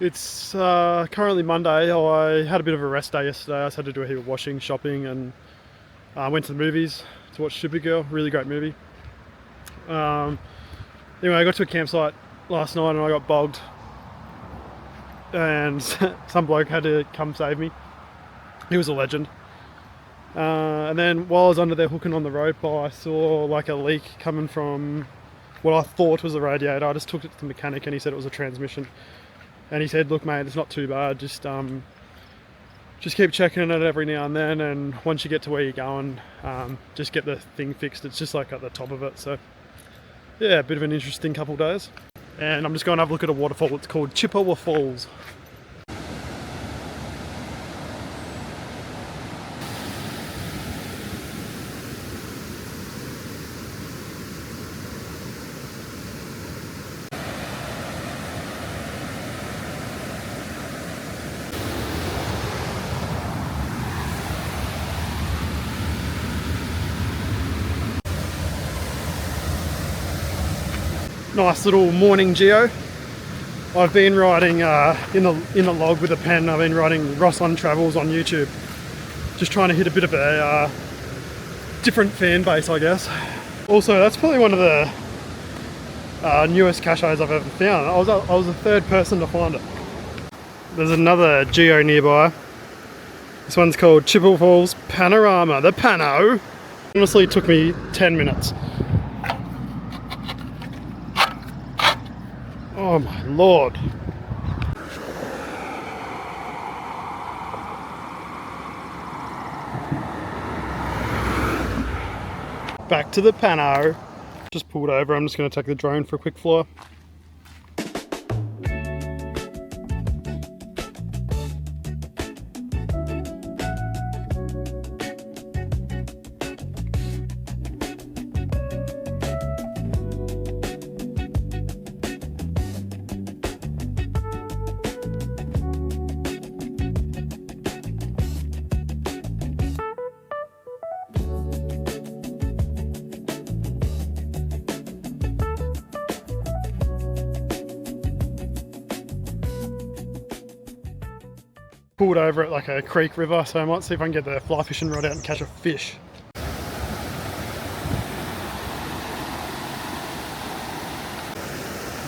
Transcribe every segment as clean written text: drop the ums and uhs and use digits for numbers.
It's currently Monday. I had a bit of a rest day yesterday. I just had to do a heap of washing, shopping, and went to the movies to watch Supergirl. Really great movie. Anyway, I got to a campsite last night and I got bogged, and some bloke had to come save me. He was a legend. And then while I was under there hooking on the rope, I saw like a leak coming from what I thought was a radiator. I just took it to the mechanic and he said it was a transmission. And he said, look mate, it's not too bad, just keep checking it every now and then, and once you get to where you're going, just get the thing fixed. It's just like at the top of it. So yeah, a bit of an interesting couple of days. And I'm just going to have a look at a waterfall. It's called Chippewa Falls. Nice little morning geo. I've been writing in the log with a pen. I've been writing Ross1 Travels on YouTube, just trying to hit a bit of a different fan base, I guess. Also, that's probably one of the newest caches I've ever found. I was the third person to find it. There's another geo nearby. This one's called Chippewa Falls Panorama, the Pano. Honestly, it took me 10 minutes. Oh my lord. Back to the Pano. Just pulled over. I'm just going to take the drone for a quick fly. Pulled over at like a creek river, so I might see if I can get the fly fishing rod out and catch a fish.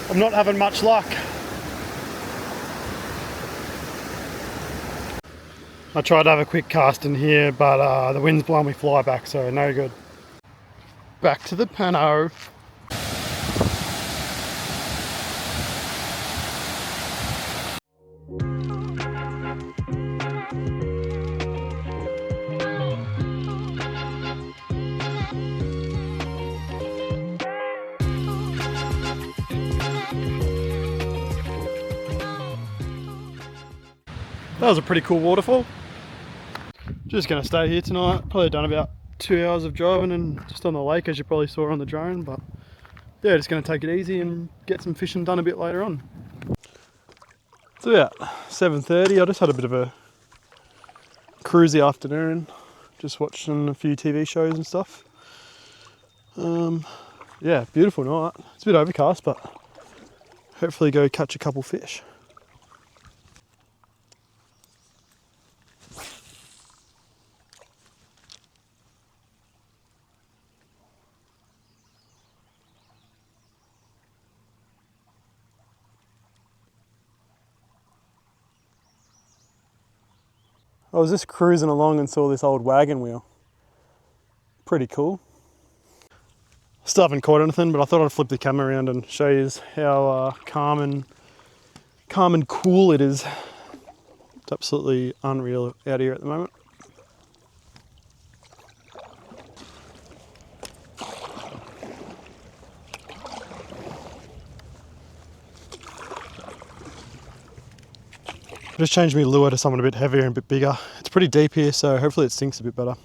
I'm not having much luck. I tried to have a quick cast in here, but the wind's blowing me fly back, so no good. Back to the Pano. That was a pretty cool waterfall. Just gonna stay here tonight. Probably done about 2 hours of driving and just on the lake, as you probably saw on the drone, but yeah, just gonna take it easy and get some fishing done a bit later on. It's about 7:30. I just had a bit of a cruisy afternoon, just watching a few TV shows and stuff. Yeah, beautiful night. It's a bit overcast, but hopefully go catch a couple fish. I was just cruising along and saw this old wagon wheel. Pretty cool. Still haven't caught anything, but I thought I'd flip the camera around and show you how calm and cool it is. It's absolutely unreal out here at the moment. I just changed my lure to something a bit heavier and a bit bigger. It's pretty deep here, so hopefully it sinks a bit better.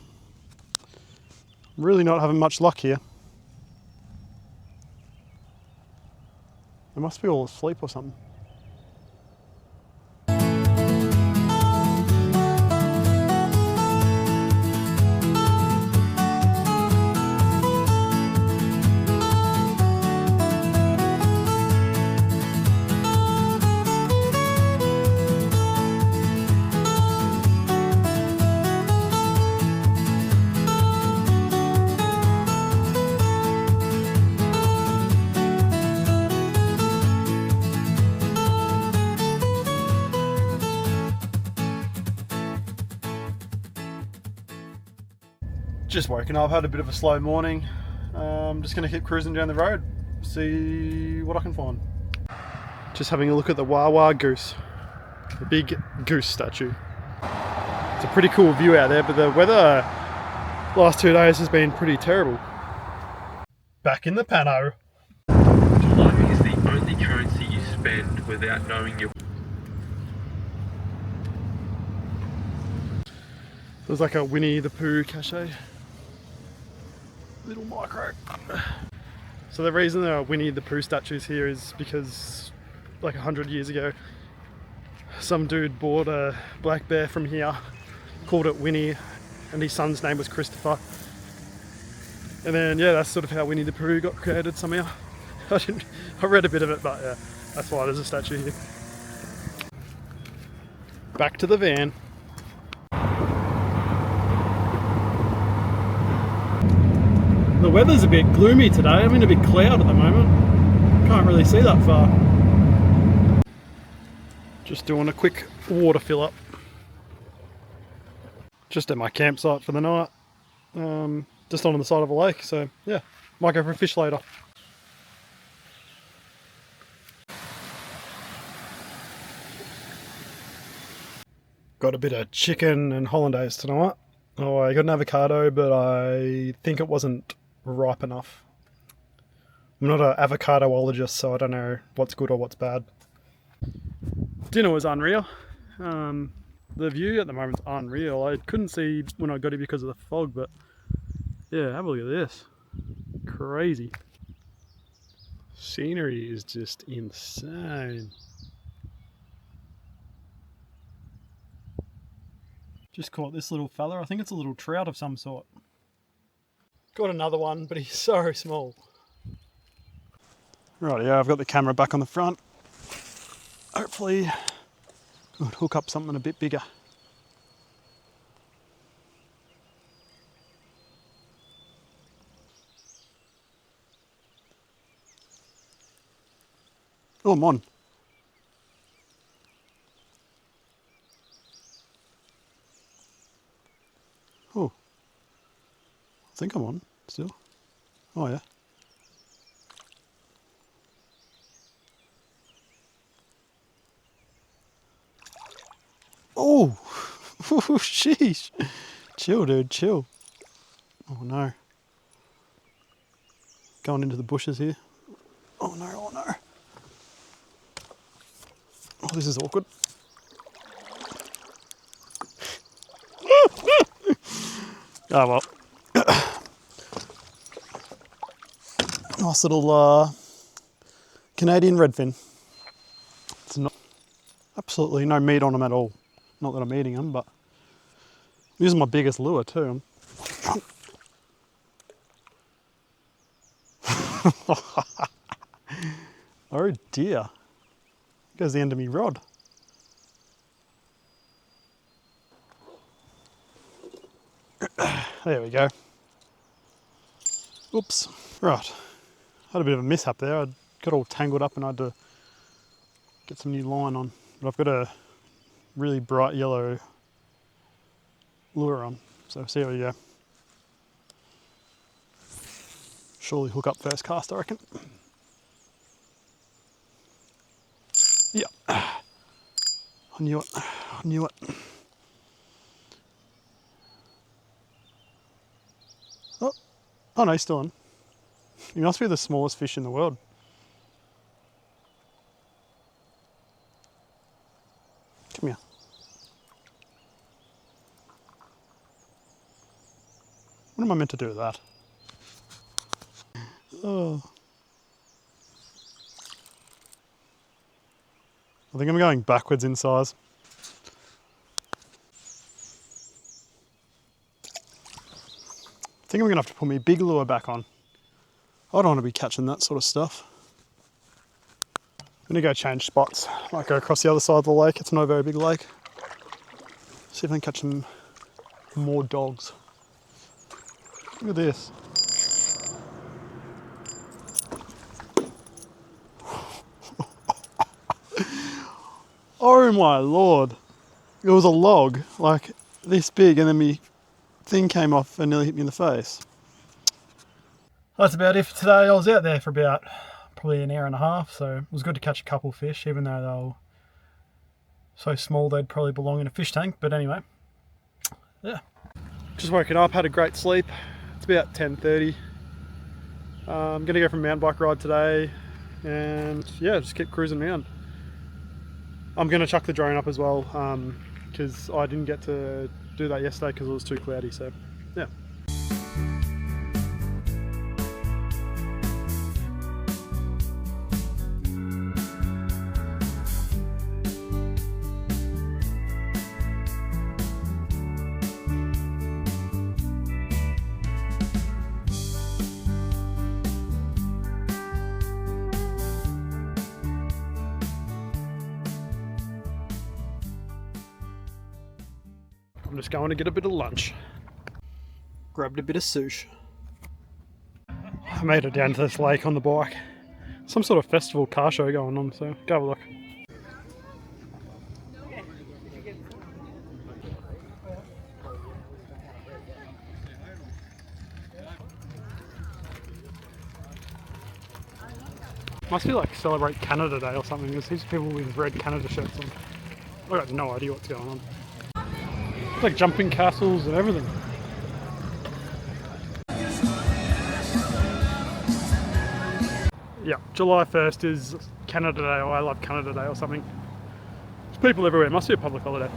I'm really not having much luck here. They must be all asleep or something. Just woken up, had a bit of a slow morning. Just going to keep cruising down the road, see what I can find. Just having a look at the Wawa goose, the big goose statue. It's a pretty cool view out there, but the weather last 2 days has been pretty terrible. Back in the pano. Timing is the only currency you spend without knowing your... There's like a Winnie the Pooh cachet. Little micro. So the reason there are Winnie the Pooh statues here is because like 100 years ago, some dude bought a black bear from here, called it Winnie, and his son's name was Christopher. And then yeah, that's sort of how Winnie the Pooh got created somehow. I read a bit of it, but yeah, that's why there's a statue here. Back to the van. The weather's a bit gloomy today. I'm in a big cloud at the moment. Can't really see that far. Just doing a quick water fill up. Just at my campsite for the night. Just on the side of a lake, so yeah, might go for a fish later. Got a bit of chicken and hollandaise tonight. Oh, I got an avocado, but I think it wasn't ripe enough. I'm not an avocadoologist, so I don't know what's good or what's bad. Dinner was unreal. The view at the moment's unreal. I couldn't see when I got here because of the fog, but yeah, have a look at this. Crazy. Scenery is just insane. Just caught this little fella. I think it's a little trout of some sort. Got another one, but he's so small. Right, yeah, I've got the camera back on the front. Hopefully I'll hook up something a bit bigger. Oh, I'm on. Oh, I think I'm on still. Oh yeah. Oh, sheesh. Chill, dude, chill. Oh no. Going into the bushes here. Oh no, oh no. Oh, this is awkward. Oh well. Nice little Canadian redfin. It's not absolutely no meat on them at all. Not that I'm eating them, but I'm using my biggest lure too. Oh dear. Goes the end of me rod. There we go. Oops. Right. Had a bit of a mishap there. I got all tangled up and I had to get some new line on. But I've got a really bright yellow lure on. So see how we go. Surely hook up first cast, I reckon. Yeah. I knew it. I knew it. Oh no, he's still on. He must be the smallest fish in the world. Come here. What am I meant to do with that? Oh. I think I'm going backwards in size. I think I'm gonna have to put my big lure back on. I don't want to be catching that sort of stuff. I'm gonna go change spots. Might go across the other side of the lake. It's not a very big lake. See if I can catch some more dogs. Look at this. Oh my lord. It was a log like this big and then me thing came off and nearly hit me in the face. That's about it for today. I was out there for about probably an hour and a half, so it was good to catch a couple of fish, even though they were so small they'd probably belong in a fish tank. But anyway, yeah. Just woken up, had a great sleep. It's about 10:30. I'm gonna go for a mountain bike ride today, and yeah, just keep cruising around. I'm gonna chuck the drone up as well, because I didn't get to do that yesterday because it was too cloudy. So yeah. I'm just going to get a bit of lunch. Grabbed a bit of sushi. I made it down to this lake on the bike. Some sort of festival car show going on, so go have a look. Must be like Celebrate Canada Day or something. There's heaps of people with red Canada shirts on. I got no idea what's going on. It's like jumping castles and everything. Yeah, July 1st is Canada Day, or I Love Canada Day or something. There's people everywhere, it must be a public holiday.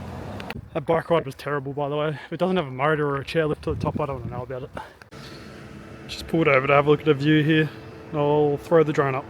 That bike ride was terrible, by the way. If it doesn't have a motor or a chairlift to the top, I don't want to know about it. Just pulled over to have a look at the view here. I'll throw the drone up.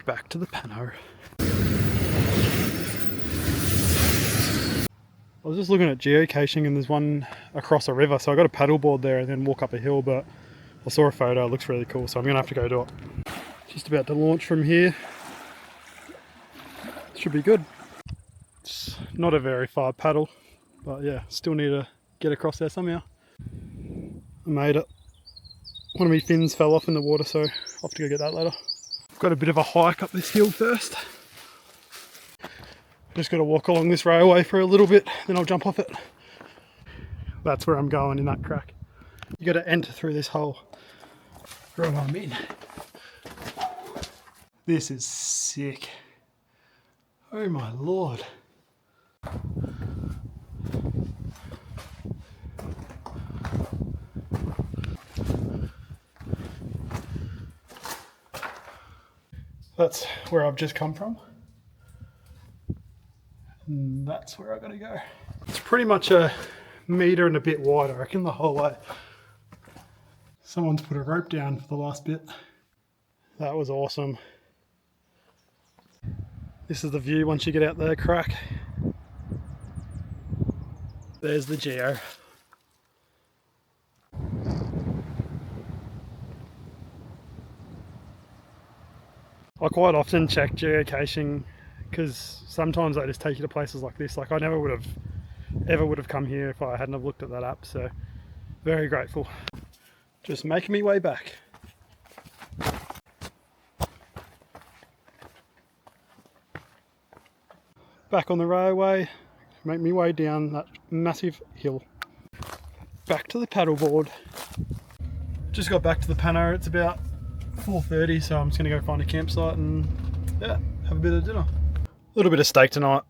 Back to the pano. I was just looking at geocaching and there's one across a river, so I got a paddleboard there and then walk up a hill, but I saw a photo, it looks really cool, so I'm gonna have to go do it. Just about to launch from here. Should be good. It's not a very far paddle, but yeah, still need to get across there somehow. I made it. One of my fins fell off in the water, so I'll have to go get that later. Got a bit of a hike up this hill first. Just got to walk along this railway for a little bit, then I'll jump off it. That's where I'm going, in that crack. You got to enter through this hole. Right, I'm in. This is sick. Oh my lord. That's where I've just come from. And that's where I gotta go. It's pretty much a metre and a bit wide, I reckon, the whole way. Someone's put a rope down for the last bit. That was awesome. This is the view once you get out there, crack. There's the geo. I quite often check geocaching because sometimes they just take you to places like this. Like I never would have come here if I hadn't have looked at that app, so very grateful. Just making me way back. Back on the railway, make me way down that massive hill. Back to the paddleboard. Just got back to the pano, it's about 4:30, so I'm just going to go find a campsite and yeah, have a bit of dinner. A little bit of steak tonight.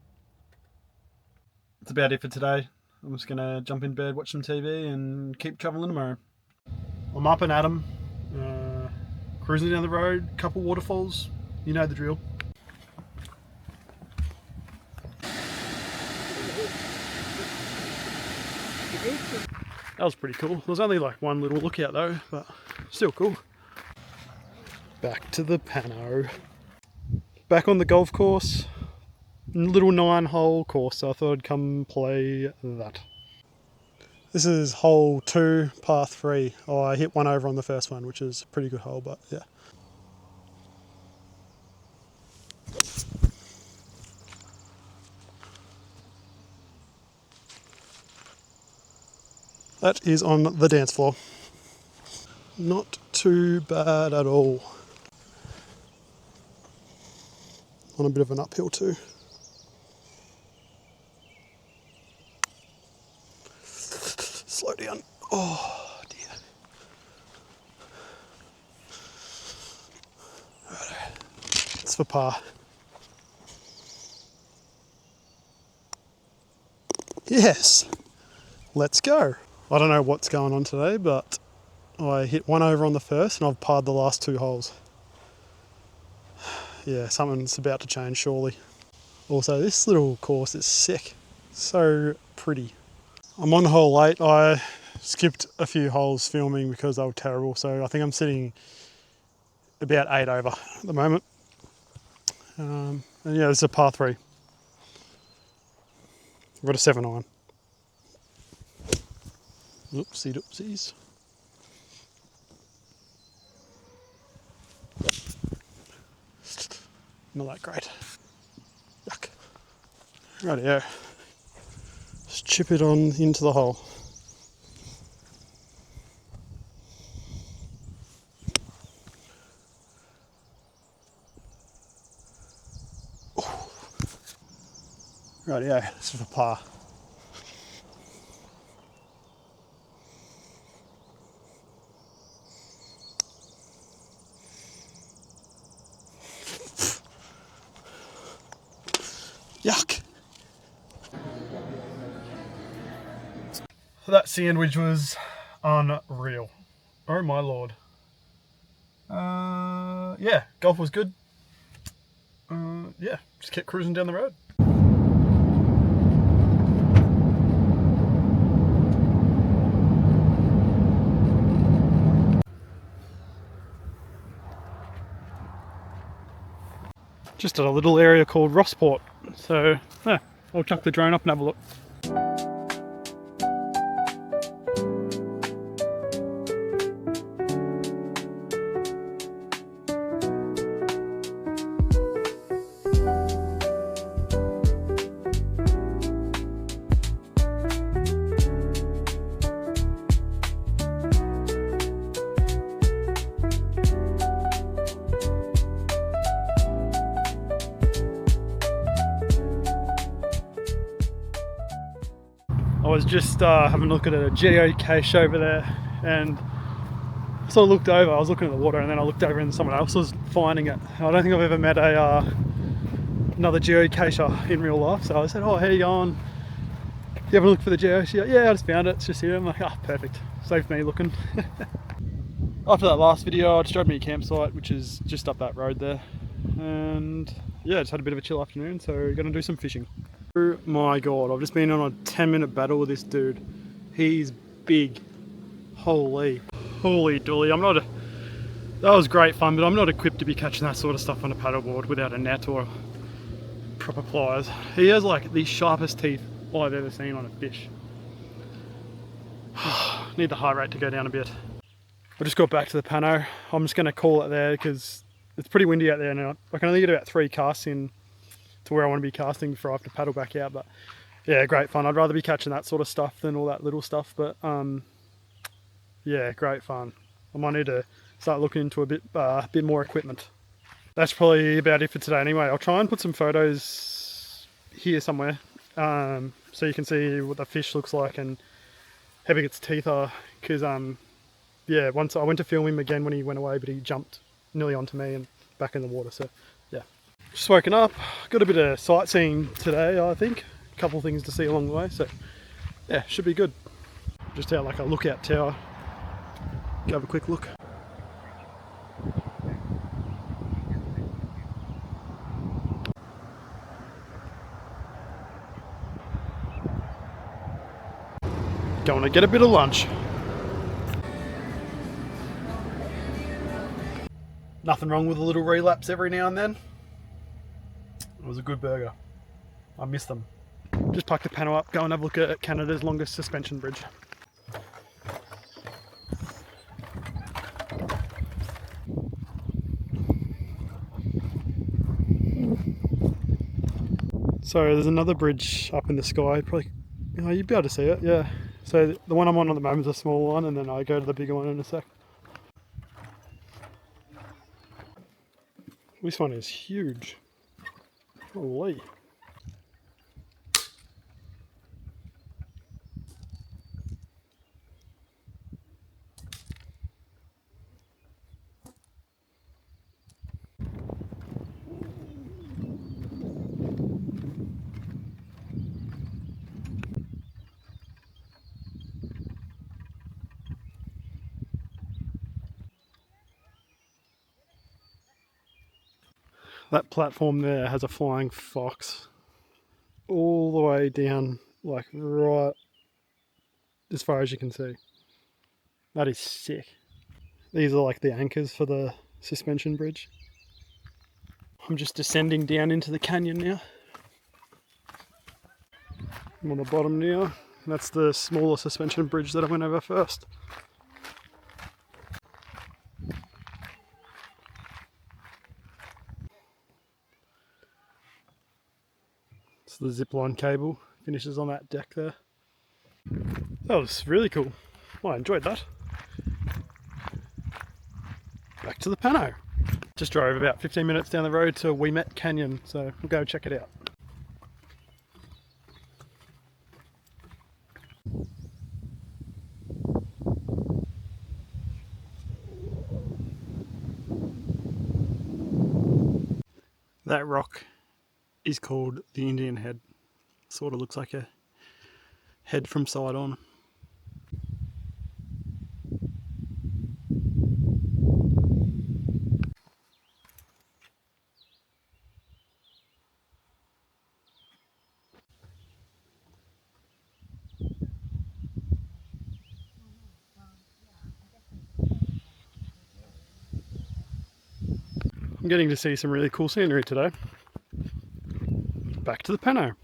That's about it for today. I'm just going to jump in bed, watch some TV and keep travelling tomorrow. I'm up and at 'em, cruising down the road, couple waterfalls, you know the drill. That was pretty cool. There was only like one little lookout though, but still cool. Back to the Pano. Back on the golf course. Little 9-hole course, so I thought I'd come play that. This is hole 2, par 3. Oh, I hit one over on the first one, which is a pretty good hole, but yeah. That is on the dance floor. Not too bad at all. On a bit of an uphill too. Slow down. Oh dear. Righto. It's for par. Yes. Let's go. I don't know what's going on today, but I hit one over on the first and I've parred the last 2 holes. Yeah, something's about to change surely. Also, this little course is sick. So pretty. I'm on hole 8. I skipped a few holes filming because they were terrible, so I think I'm sitting about 8 over at the moment. And yeah, this is a par 3. I've got a 7 iron. Oopsie doopsies. Not that great. Yuck. Rightio. Just chip it on into the hole. Rightio, this is for par. Yuck. That sandwich was unreal. Oh my lord. Yeah, golf was good. Yeah, just kept cruising down the road. Just at a little area called Rossport. So, yeah, I'll chuck the drone up and have a look. I was just having a look at a geocache over there, and so I looked over, I was looking at the water, and then I looked over and someone else was finding it. I don't think I've ever met another geocacher in real life, so I said, oh, how you going? You having a look for the geocache? Yeah, I just found it, it's just here. I'm like, perfect, saved me looking. After that last video, I just drove me a campsite, which is just up that road there, and yeah, just had a bit of a chill afternoon, so gonna do some fishing. Oh my god, I've just been on a 10-minute battle with this dude. He's big. Holy dooly. That was great fun, but I'm not equipped to be catching that sort of stuff on a paddleboard without a net or proper pliers. He has like the sharpest teeth I've ever seen on a fish. Need the heart rate to go down a bit. I just got back to the Pano. I'm just going to call it there because it's pretty windy out there now. I can only get about 3 casts in to where I want to be casting before I have to paddle back out, but yeah, great fun. I'd rather be catching that sort of stuff than all that little stuff, but yeah, great fun. I might need to start looking into a bit more equipment. That's probably about it for today anyway. I'll try and put some photos here somewhere so you can see what the fish looks like and how big its teeth are, because yeah, once I went to film him again when he went away, but he jumped nearly onto me and back in the water, so yeah. Just woken up, got a bit of sightseeing today, I think. A couple of things to see along the way, so yeah, should be good. Just out like a lookout tower. Go have a quick look. Going to get a bit of lunch. Nothing wrong with a little relapse every now and then. It was a good burger. I miss them. Just pack the panel up, go and have a look at Canada's longest suspension bridge. So there's another bridge up in the sky, probably, you'd be able to see it, yeah. So the one I'm on at the moment is a small one, and then I go to the bigger one in a sec. This one is huge. Holy. That platform there has a flying fox all the way down, like right as far as you can see. That is sick. These are like the anchors for the suspension bridge. I'm just descending down into the canyon now. I'm on the bottom now. That's the smaller suspension bridge that I went over first. So the zipline cable finishes on that deck there. That was really cool. Well, I enjoyed that. Back to the Pano. Just drove about 15 minutes down the road to Met Canyon, so we'll go check it out. That rock is called the Indian Head. Sort of looks like a head from side on. I'm getting to see some really cool scenery today. Back to the Pano.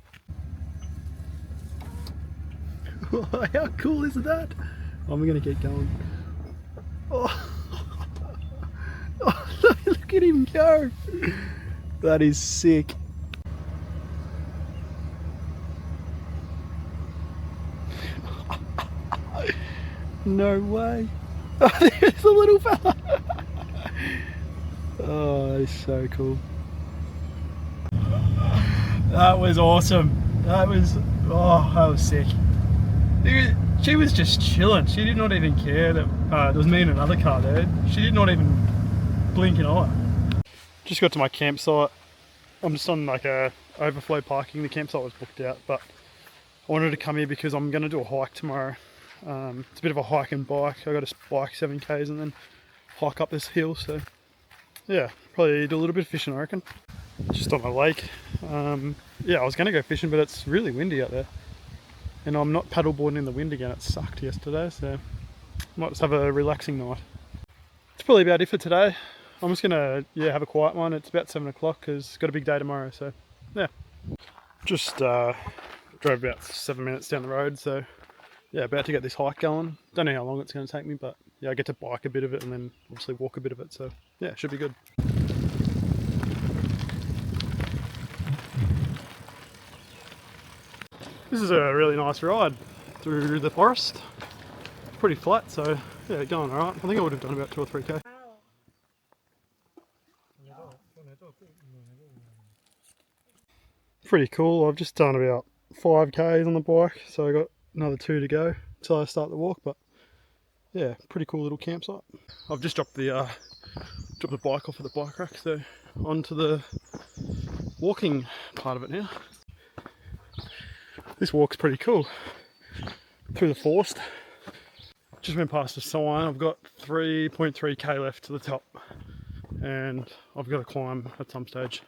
How cool is that? I'm gonna get going. Oh, oh look at him go. That is sick. No way. Oh, there's a little fella. Oh, that is so cool. That was awesome. That was sick. She was just chilling. She did not even care that there was me and another car there. She did not even blink an eye. Just got to my campsite. I'm just on like a overflow parking. The campsite was booked out, but I wanted to come here because I'm going to do a hike tomorrow. It's a bit of a hike and bike. I got to bike 7k's and then hike up this hill. So yeah, probably do a little bit of fishing, I reckon. Just on a lake. Yeah, I was going to go fishing, but it's really windy out there. And I'm not paddleboarding in the wind again. It sucked yesterday, so might just have a relaxing night. It's probably about it for today. I'm just gonna have a quiet one. It's about 7 o'clock because got a big day tomorrow. So yeah, just drove about 7 minutes down the road. So yeah, about to get this hike going. Don't know how long it's going to take me, but yeah, I get to bike a bit of it and then obviously walk a bit of it. So yeah, it should be good. This is a really nice ride through the forest. Pretty flat, so yeah, going alright. I think I would have done about 2 or 3k. Pretty cool. I've just done about 5k's on the bike, so I got another 2 to go until I start the walk. But yeah, pretty cool little campsite. I've just dropped the bike off at the bike rack, so onto the walking part of it now. This walk's pretty cool through the forest. Just went past a sign. I've got 3.3k left to the top, and I've got to climb at some stage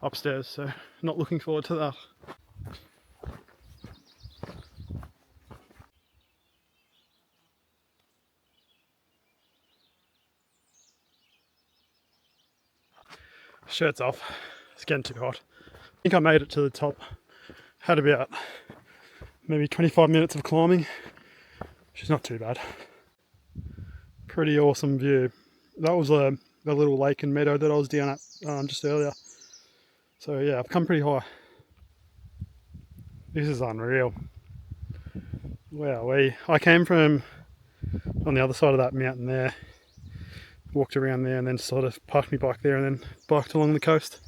upstairs, so not looking forward to that. Shirt's off. It's getting too hot. I think I made it to the top. Had about maybe 25 minutes of climbing, which is not too bad. Pretty awesome view. That was a little lake and meadow that I was down at just earlier. So yeah, I've come pretty high. This is unreal. Wow, I came from on the other side of that mountain there, walked around there and then sort of parked my bike there and then biked along the coast.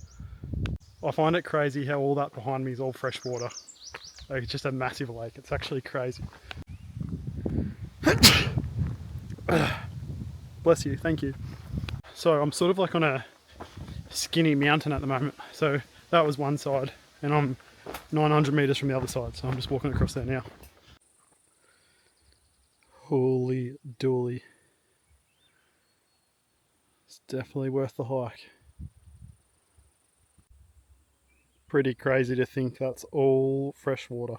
I find it crazy how all that behind me is all fresh water. Like, it's just a massive lake. It's actually crazy. Bless you, thank you. So I'm sort of like on a skinny mountain at the moment. So that was one side and I'm 900 meters from the other side. So I'm just walking across there now. Holy dooly. It's definitely worth the hike. Pretty crazy to think that's all fresh water.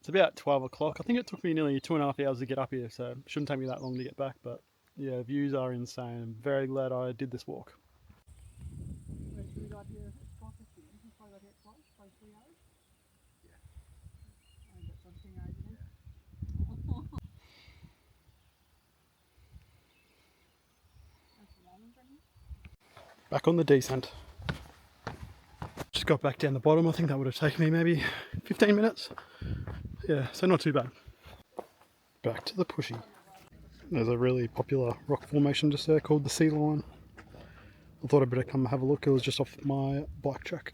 It's about 12 o'clock. I think it took me nearly 2.5 hours to get up here, so it shouldn't take me that long to get back, but yeah, views are insane. I'm very glad I did this walk. Back on the descent. Just got back down the bottom. I think that would have taken me maybe 15 minutes. Yeah, so not too bad. Back to the pushy. There's a really popular rock formation just there called the Sea Lion. I thought I'd better come have a look. It was just off my bike track.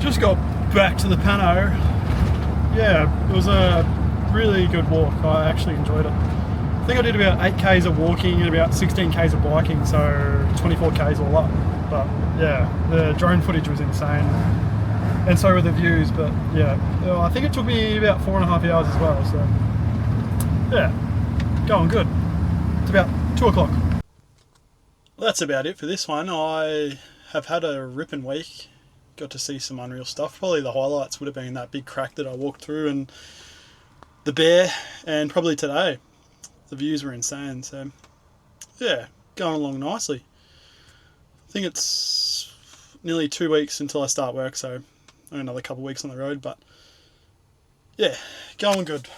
Just got back to the Pano. Yeah, it was a really good walk. I actually enjoyed it. I think I did about 8k's of walking and about 16k's of biking, so 24k's all up. But yeah, the drone footage was insane, and so were the views. But yeah, I think it took me about 4.5 hours as well. So yeah, going good. It's about 2 o'clock. Well, that's about it for this one. I have had a ripping week. Got to see some unreal stuff. Probably the highlights would have been that big crack that I walked through and the bear, and probably today. The views were insane. So yeah, going along nicely. I think it's nearly 2 weeks until I start work, so another couple of weeks on the road, but yeah, going good.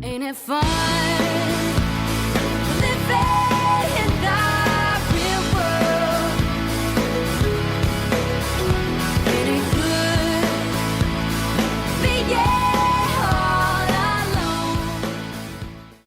Ain't it fun living